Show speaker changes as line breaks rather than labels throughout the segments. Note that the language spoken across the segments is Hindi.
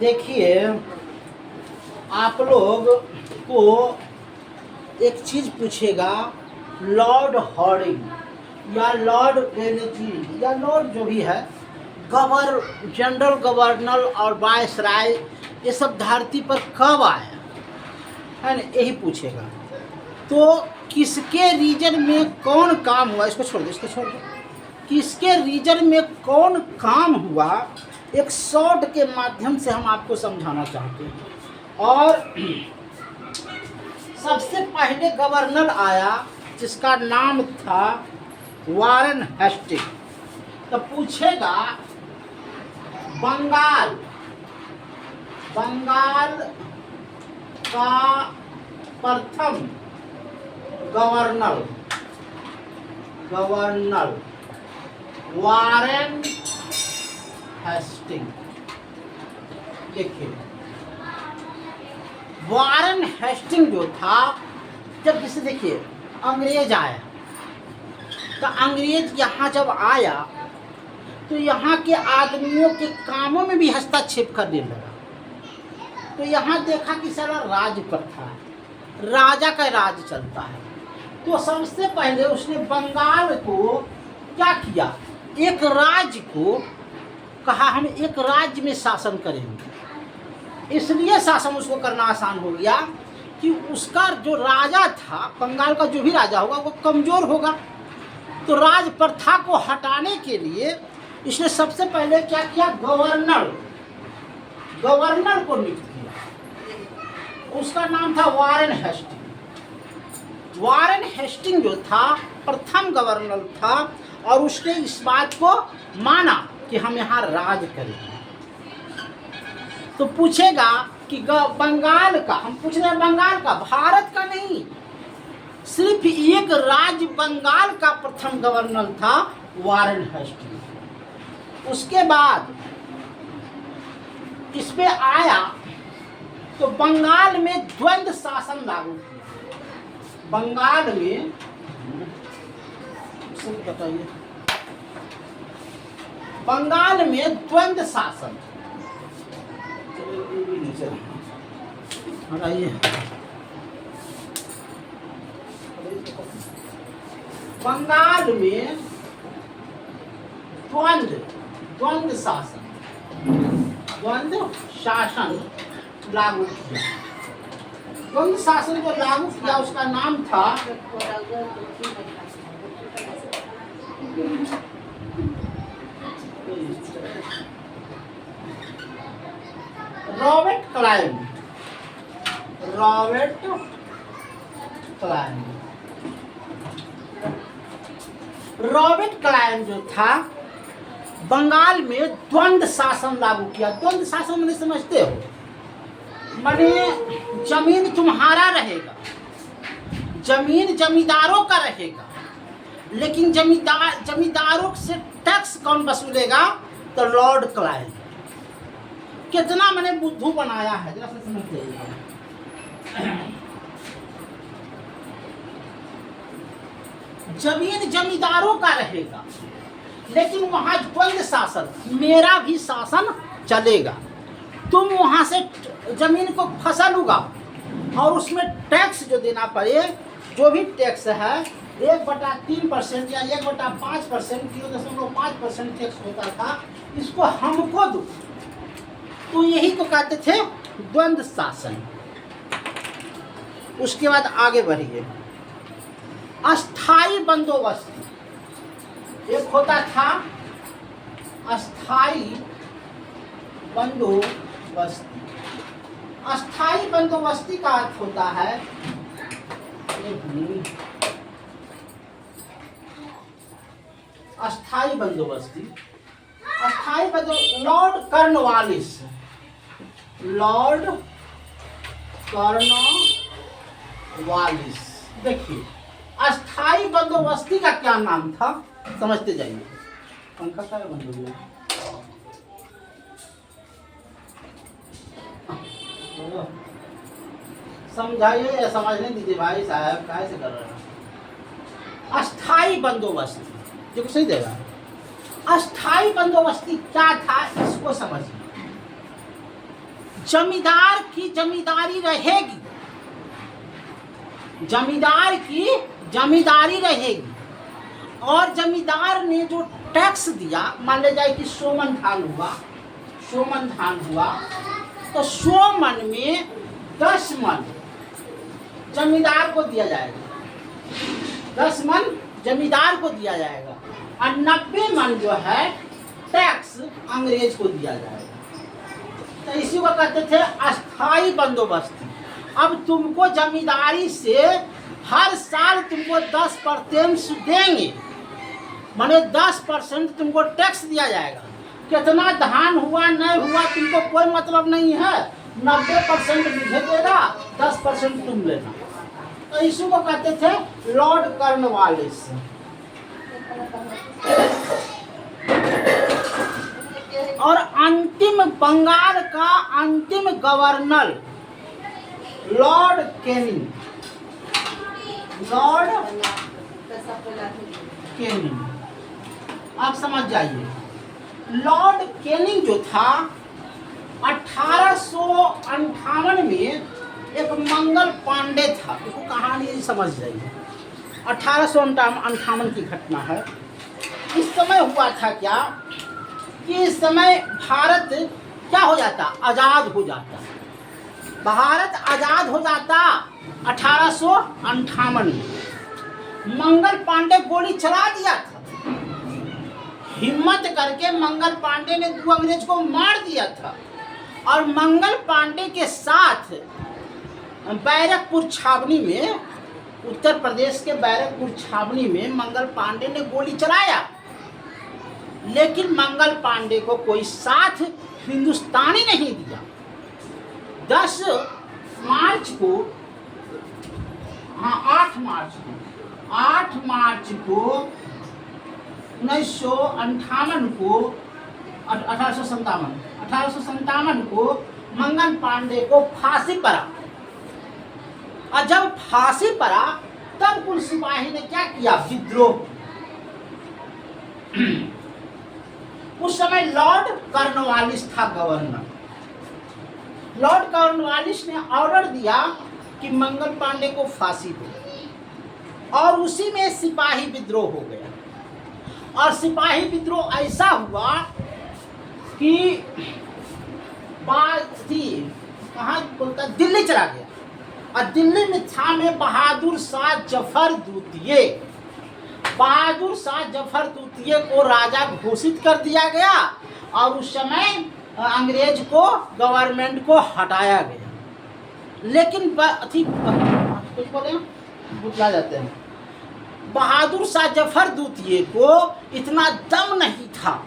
देखिए, आप लोग को एक चीज़ पूछेगा, लॉर्ड हॉर्डिंग या लॉर्ड बेनेजी या लॉर्ड जो भी है, जनरल गवर्नर और वायसराय, ये सब धरती पर कब आया है ना, यही पूछेगा। तो किसके रीजन में कौन काम हुआ, इसको छोड़ दो, इसको छोड़ दो, किसके रीजन में कौन काम हुआ, एक शॉर्ट के माध्यम से हम आपको समझाना चाहते हैं। और सबसे पहले गवर्नर आया जिसका नाम था वारेन हेस्टिंग। तो पूछेगा बंगाल का प्रथम गवर्नर वारेन हेस्टिंग। देखिए, वारेन हेस्टिंग जो था, जब जिसे देखिए अंग्रेज आया, तो अंग्रेज यहाँ जब आया तो यहाँ के आदमियों के कामों में भी हस्तक्षेप करने लगा। तो यहाँ देखा कि सारा राज प्रथा है, राजा का राज चलता है। तो सबसे पहले उसने बंगाल को क्या किया, एक राज्य को कहा हम एक राज्य में शासन करेंगे। इसलिए शासन उसको करना आसान हो गया कि उसका जो राजा था, बंगाल का जो भी राजा होगा वो कमज़ोर होगा। तो राज प्रथा को हटाने के लिए इसने सबसे पहले क्या किया, गवर्नर को नियुक्त किया। उसका नाम था वारेन हेस्टिंग। वारेन हेस्टिंग जो था प्रथम गवर्नर था, और उसने इस बात को माना कि हम यहाँ राज करेंगे। तो पूछेगा कि बंगाल का, हम पूछ रहे हैं बंगाल का, भारत का नहीं, सिर्फ एक राज्य बंगाल का प्रथम गवर्नर था वारेन हेस्टिंग। उसके बाद इस पे आया तो बंगाल में द्वंद्व शासन लागू किया। बंगाल में बताइए, बंगाल में द्वंद्व शासन, बंगाल में द्वंद्व शासन लागू किया। द्वंद्व शासन जो लागू किया उसका नाम था रॉबर्ट क्लाइव जो था, बंगाल में द्वंद्व शासन लागू किया। द्वंद्व शासन मैंने समझते हो, माने जमीन तुम्हारा रहेगा, जमीन जमींदारों का रहेगा, लेकिन जमींदारों से टैक्स कौन वसूलेगा, तो लॉर्ड क्लाइव। कितना मैंने बुद्धू बनाया है, जरा से समझ लीजिए। जमीन जमींदारों का रहेगा, लेकिन वहां द्वंद्व शासन, मेरा भी शासन चलेगा। तुम वहां से जमीन को फसल उगाओ और उसमें टैक्स जो देना पड़े, जो भी टैक्स है 1/3% या 1/5%, 0.5% टैक्स होता था, इसको हमको दो। तो यही को कहते थे द्वंद्व शासन। उसके बाद आगे बढ़िए, अस्थाई बंदोबस्त। एक होता था अस्थाई बंदोबस्ती। अस्थाई बंदोबस्ती का अर्थ होता है, अस्थाई बंदोबस्ती, लॉर्ड कॉर्नवालिस, देखिए अस्थाई बंदोबस्ती का क्या नाम था, समझते जाइए। पंखा का बंद हो गया, समझाइए या समझने दीजिए भाई साहब, कैसे कर रहे हैं। अस्थाई बंदोबस्ती जो सही देगा, अस्थाई बंदोबस्ती क्या था इसको समझिए। जमींदार की जमींदारी रहेगी, जमींदार की जमींदारी रहेगी। और जमींदार ने जो टैक्स दिया, मान ले जाए कि 100 मन धान हुआ, 100 मन धान हुआ, तो 100 मन में 10 मन जमींदार को दिया जाएगा, 10 मन जमींदार को दिया जाएगा, और 90 मन जो है टैक्स अंग्रेज को दिया जाएगा। तो इसी को कहते थे अस्थाई बंदोबस्ती। अब तुमको जमींदारी से हर साल तुमको 10% देंगे, माने 10% तुमको टैक्स दिया जाएगा। कितना धान हुआ नहीं हुआ तुमको कोई मतलब नहीं है, 90% मुझे देगा, 10% तुम लेना। तो इसी को कहते थे लॉर्ड कॉर्नवालिस। और अंतिम बंगाल का अंतिम governor Lord Canning, Lord Canning, आप समझ जाइए। लॉर्ड कैनिंग जो था 1858 में एक मंगल पांडे था, इसको कहानी समझ जाइए। 1858 की घटना है। इस समय हुआ था क्या कि इस समय भारत क्या हो जाता, आज़ाद हो जाता, भारत आज़ाद हो जाता 1858 में। मंगल पांडे गोली चला दिया था, हिम्मत करके मंगल पांडे ने 2 अंग्रेज को मार दिया था। और मंगल पांडे के साथ बैरकपुर छावनी में, उत्तर प्रदेश के बैरकपुर छावनी में मंगल पांडे ने गोली चलाया, लेकिन मंगल पांडे को कोई साथ हिंदुस्तानी नहीं दिया। 10 मार्च को, हाँ 8 मार्च को 1958 को 1857 को मंगल पांडे को फांसी पड़ा। और जब फांसी पड़ा तब कुल सिपाही ने क्या किया, विद्रोह। उस समय लॉर्ड कॉर्नवालिस था गवर्नर। लॉर्ड कॉर्नवालिस ने ऑर्डर दिया कि मंगल पांडे को फांसी दो, और उसी में सिपाही विद्रोह हो गया। और सिपाही विद्रोह ऐसा हुआ कि कहाँ बोलता, दिल्ली चला गया। और दिल्ली में था में बहादुर शाह जफर द्वितीय, बहादुर शाह जफर द्वितीय को राजा घोषित कर दिया गया। और उस समय अंग्रेज को, गवर्नमेंट को हटाया गया। लेकिन कुछ बोले बुतला जाते हैं, बहादुर शाह जफर द्वितीय को इतना दम नहीं था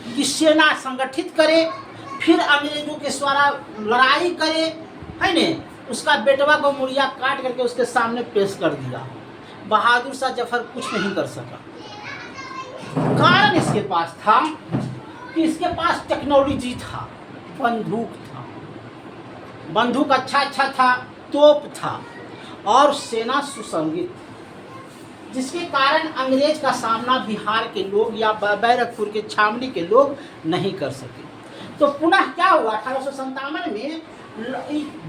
कि सेना संगठित करे, फिर अंग्रेजों के द्वारा लड़ाई करे, है ने। उसका बेटवा को मुड़िया काट करके उसके सामने पेश कर दिया। बहादुर शाह जफर कुछ नहीं कर सका। कारण इसके पास था कि इसके पास टेक्नोलॉजी था, बंदूक था, बंदूक अच्छा था, तोप था, और सेना सुसंगठित, जिसके कारण अंग्रेज का सामना बिहार के लोग या बैरकपुर के छावनी के लोग नहीं कर सके। तो पुनः क्या हुआ, 1857 में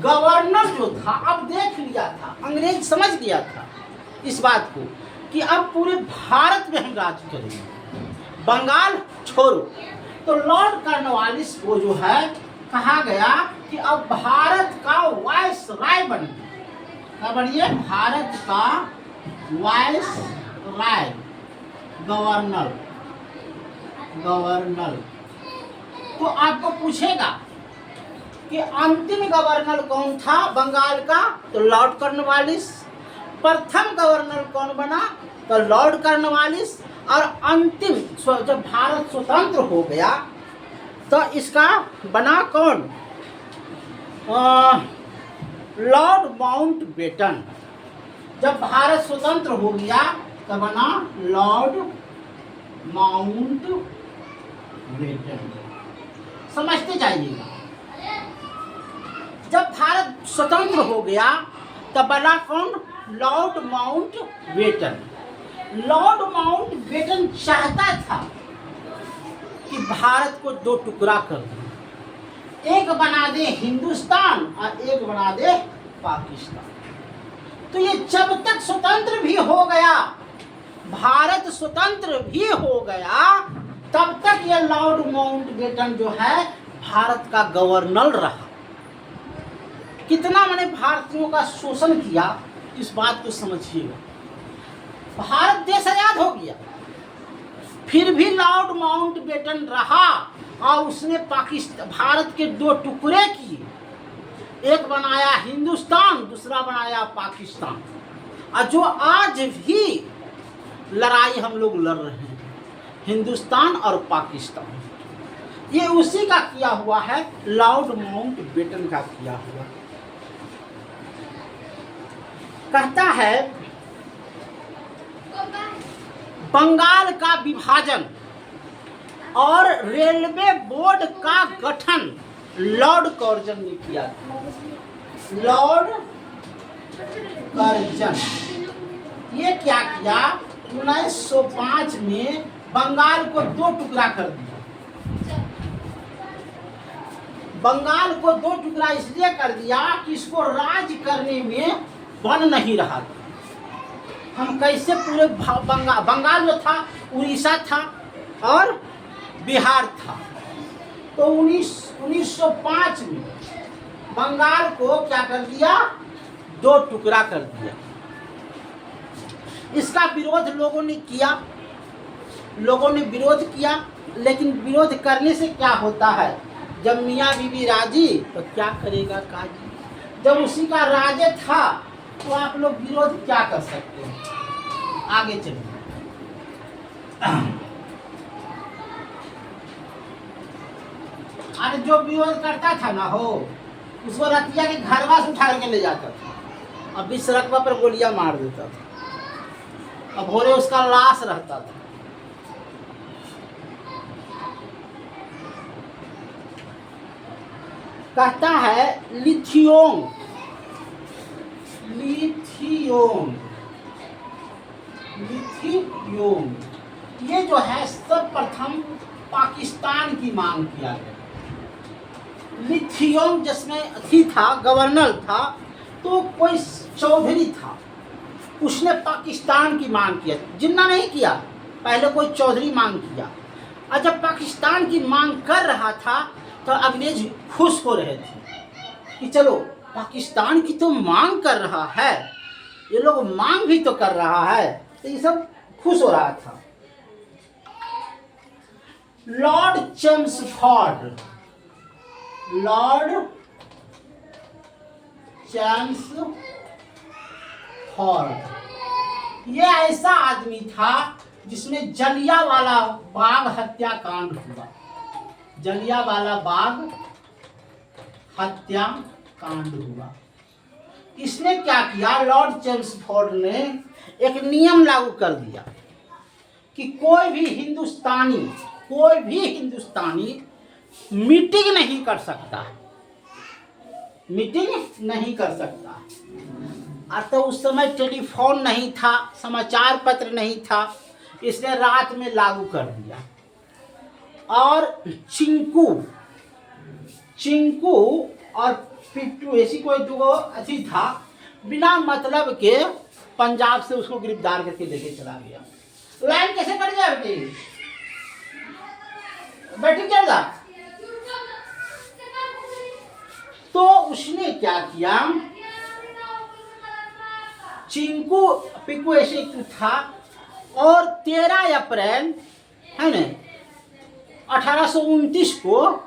गवर्नर जो था, अब देख लिया था, अंग्रेज समझ गया था इस बात को कि अब पूरे भारत में हम राज करेंगे, बंगाल छोड़ो। तो लॉर्ड कॉर्नवालिस को जो है कहा गया कि अब भारत का वाइस राय बनिए, क्या बनिए, भारत का वाइस राय, गवर्नर। तो आपको पूछेगा कि अंतिम गवर्नर कौन था बंगाल का, तो लॉर्ड कॉर्नवालिस। प्रथम गवर्नर कौन बना, तो लॉर्ड कॉर्नवालिस। और अंतिम जब भारत स्वतंत्र हो गया तो इसका बना कौन, लॉर्ड माउंटबेटन। जब भारत स्वतंत्र हो गया तो बना लॉर्ड माउंटबेटन। समझते जाइएगा। जब भारत स्वतंत्र हो गया तब बना कौन, लॉर्ड माउंटबेटन। लॉर्ड माउंटबेटन चाहता था कि भारत को 2 टुकड़ा कर दे, एक बना दे हिंदुस्तान और एक बना दे पाकिस्तान। तो ये जब तक स्वतंत्र भी हो गया, भारत स्वतंत्र भी हो गया, तब तक ये लॉर्ड माउंटबेटन जो है भारत का गवर्नर रहा। कितना मैंने भारतीयों का शोषण किया, इस बात को समझिएगा। भारत देश आजाद हो गया, फिर भी लॉर्ड माउंटबेटन रहा और उसने पाकिस्तान भारत के दो टुकड़े किए, एक बनाया हिंदुस्तान, दूसरा बनाया पाकिस्तान। और जो आज भी लड़ाई हम लोग लड़ रहे हैं, हिंदुस्तान और पाकिस्तान, ये उसी का किया हुआ है, लॉर्ड माउंटबेटन का किया हुआ। कहता है बंगाल का विभाजन और रेलवे बोर्ड का गठन लॉर्ड कर्जन ने किया था। लॉर्ड कर्जन ये क्या किया, 1905 में बंगाल को दो टुकड़ा कर दिया। बंगाल को दो टुकड़ा इसलिए कर दिया कि इसको राज करने में बन नहीं रहा था। हम कैसे पूरे बंगाल जो था उड़ीसा था और बिहार था, तो 1905 में बंगाल को क्या कर दिया, दो टुकड़ा कर दिया। इसका विरोध लोगों ने किया, लोगों ने विरोध किया, लेकिन विरोध करने से क्या होता है, जब मियाँ बीवी राजी तो क्या करेगा काजी। जब उसी का राज था तो आप लोग विरोध क्या कर सकते हैं। आगे चलिए। अरे जो विरोध करता था ना हो, उसको रतिया के घरवा से उठा के ले जाता था, अब भी सड़क पर गोलियां मार देता था, अब भोरे उसका लाश रहता था। कहता है लिथियोंग, लिथियोंग, लिथियोंग ये जो है सर्वप्रथम पाकिस्तान की मांग किया गया। लिथियोंग जिसमें अथी था, गवर्नर था, तो कोई चौधरी था, उसने पाकिस्तान की मांग किया। जिन्ना नहीं किया, पहले कोई चौधरी मांग किया। और जब पाकिस्तान की मांग कर रहा था तो अंग्रेज खुश हो रहे थे कि चलो पाकिस्तान की तो मांग कर रहा है, ये लोग मांग भी तो कर रहा है, तो ये सब खुश हो रहा था। लॉर्ड चेम्सफोर्ड, लॉर्ड चेम्सफोर्ड ये ऐसा आदमी था जिसमें जलियांवाला बाग हत्याकांड हुआ। जलियांवाला बाग हत्याकांड हुआ। इसने क्या किया, लॉर्ड चेम्सफोर्ड ने एक नियम लागू कर दिया कि कोई भी हिंदुस्तानी मीटिंग नहीं कर सकता, मीटिंग नहीं कर सकता। तो उस समय टेलीफोन नहीं था, समाचार पत्र नहीं था, इसने रात में लागू कर दिया। और चिंकू और पिट्टू ऐसी कोई दो अच्छी था, बिना मतलब के पंजाब से उसको गिरफ्तार करके लेके चला गया। लाइन कैसे कट गया बेटी चल। तो उसने क्या किया, चिंकू पिक्कू ऐसे था, और 13 अप्रैल है न 1829 को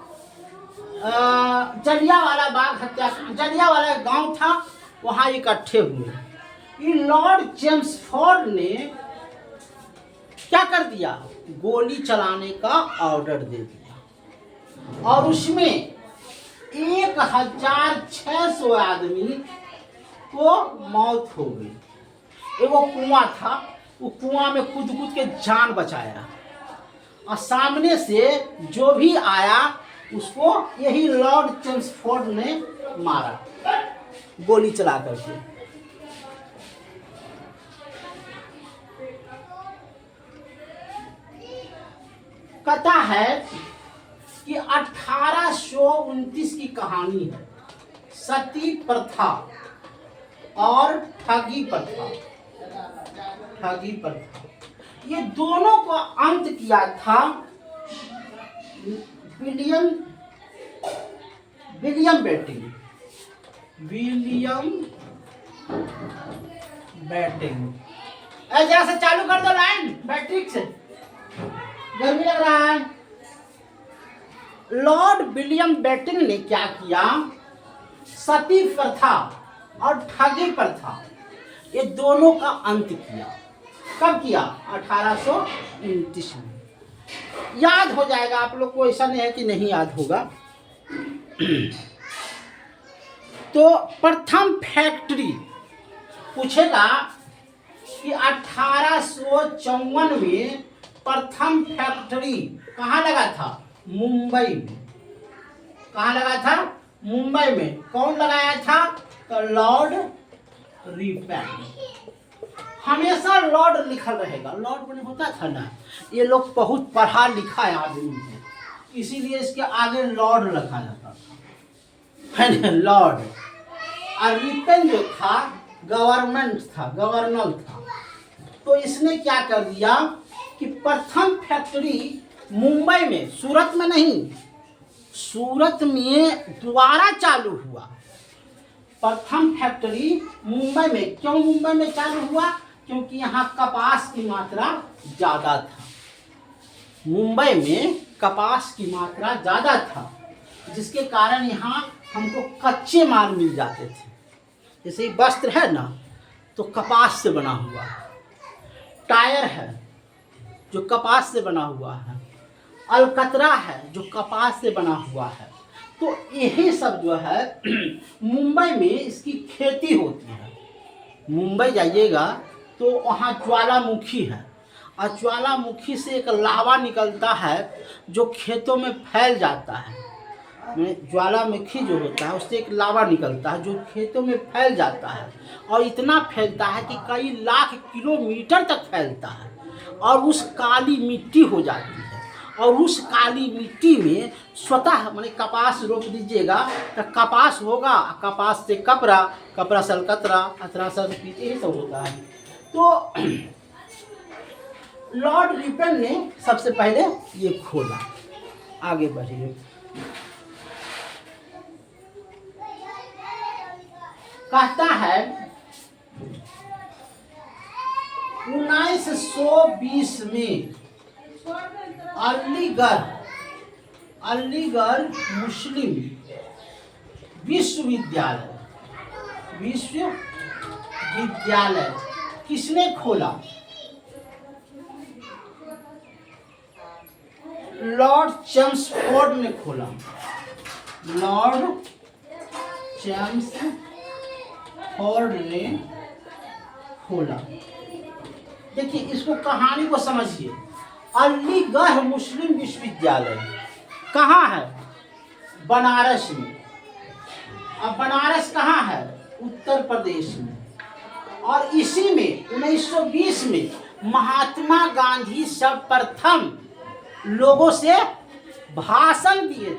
जलियांवाला बाग हत्याकांड, जलियांवाला गांव था, वहां इकट्ठे हुए। लॉर्ड चेम्सफोर्ड ने क्या कर दिया, गोली चलाने का ऑर्डर दे दिया, और उसमें 1600 आदमी को मौत हो गई। वो कुआं था, वो कुआं में कूद के जान बचाया, और सामने से जो भी आया उसको यही लॉर्ड चेम्सफोर्ड ने मारा गोली चला करके। कहता है कि 1829 की कहानी है। सती प्रथा और ठगी प्रथा, ठगी प्रथा, ये दोनों को अंत किया था विलियम बेटिंग, विलियम बेटिंग। जरा से चालू कर दो लाइन बैटरी से, गर्मी लग रहा है। लॉर्ड विलियम बेटिंग ने क्या किया, सती प्रथा और ठगी प्रथा ये दोनों का अंत किया। कब किया? 1829 में। याद हो जाएगा आप लोग को, ऐसा नहीं है कि नहीं याद होगा। तो प्रथम फैक्ट्री पूछेगा कि 1854 में प्रथम फैक्ट्री कहाँ लगा था? मुंबई में। कहाँ लगा था? मुंबई में। कौन लगाया था? तो लॉर्ड रिपन। हमेशा लॉर्ड लिखा रहेगा, लॉर्ड बने होता था ना, ये लोग बहुत पढ़ा लिखा आदमी है, इसीलिए इसके आगे लॉर्ड रखा जाता था, है ना, लॉर्ड। और रिपन जो था गवर्नमेंट था, गवर्नर था। तो इसने क्या कर दिया कि प्रथम फैक्ट्री मुंबई में, सूरत में नहीं, सूरत में दोबारा चालू हुआ। प्रथम फैक्ट्री मुंबई में। क्यों मुंबई में चालू हुआ? क्योंकि यहाँ कपास की मात्रा ज़्यादा था। मुंबई में कपास की मात्रा ज़्यादा था, जिसके कारण यहाँ हमको कच्चे माल मिल जाते थे। जैसे वस्त्र है ना, तो कपास से बना हुआ है। टायर है जो कपास से बना हुआ है। अलकतरा है जो कपास से बना हुआ है। तो यही सब जो है मुंबई में इसकी खेती होती है। मुंबई जाइएगा तो वहाँ ज्वालामुखी है, और ज्वालामुखी से एक लावा निकलता है जो खेतों में फैल जाता है। ज्वालामुखी जो होता है उससे एक लावा निकलता है जो खेतों में फैल जाता है, और इतना फैलता है कि कई लाख किलोमीटर तक फैलता है, और उस काली मिट्टी हो जाती है। और उस काली मिट्टी में स्वतः माने कपास रोप दीजिएगा तो कपास होगा, कपास से कपड़ा, कपड़ा से अलकतरा, अतरा से पीते ही सब होता है। तो लॉर्ड रिपन ने सबसे पहले ये खोला। आगे बढ़िए। कहता है 1920 में अलीगढ़ मुस्लिम विश्वविद्यालय किसने खोला? लॉर्ड चेम्सफोर्ड ने खोला। लॉर्ड चेम्सफोर्ड ने खोला। देखिए इसको, कहानी को समझिए। अलीगढ़ मुस्लिम विश्वविद्यालय कहाँ है? बनारस में। अब बनारस कहाँ है? उत्तर प्रदेश में। और इसी में 1920 में महात्मा गांधी सर्वप्रथम लोगों से भाषण दिए थे।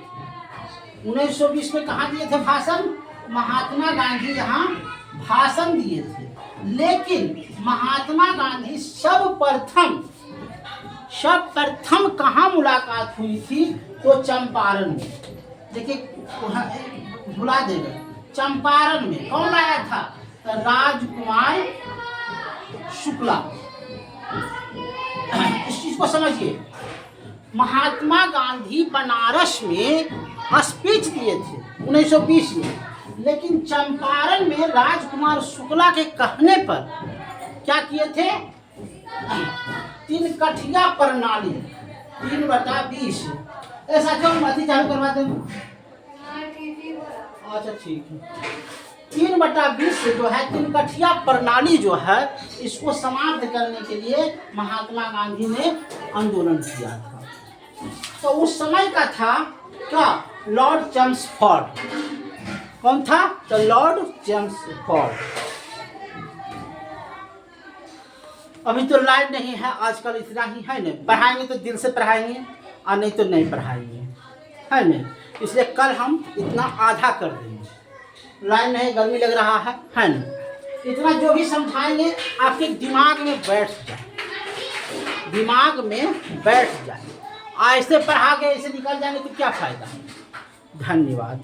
1920 में कहाँ दिए थे भाषण? महात्मा गांधी यहाँ भाषण दिए थे। लेकिन महात्मा गांधी सर्वप्रथम कहाँ मुलाकात हुई थी? तो चंपारण में। देखिए भुला देगा, चंपारण में कौन आया था? तो राजकुमार शुक्ला। इस चीज को समझिए। महात्मा गांधी बनारस में स्पीच दिए थे 1920 में, लेकिन चंपारण में राजकुमार शुक्ला के कहने पर क्या किए थे? 3 कठिया प्रणाली 3/20। ऐसा क्यों? मती चालू करवा दें। अच्छा ठीक है। 3/20 जो है 3 कठिया प्रणाली जो है, इसको समाप्त करने के लिए महात्मा गांधी ने आंदोलन किया था। तो उस समय का था क्या? Lord Chelmsford. कौन था? तो लॉर्ड चेम्सफोर्ड। अभी तो लाइव नहीं है आजकल, इतना ही है ना। पढ़ाएंगे तो दिल से पढ़ाएंगे, और नहीं तो नहीं पढ़ाएंगे। है नहीं, इसलिए कल हम इतना आधा कर देंगे। लाइन नहीं, गर्मी लग रहा है नहीं, इतना जो भी समझाएंगे आपके दिमाग में बैठ जाए, दिमाग में बैठ जाए। ऐसे पढ़ा के ऐसे निकल जाएंगे तो क्या फ़ायदा। धन्यवाद।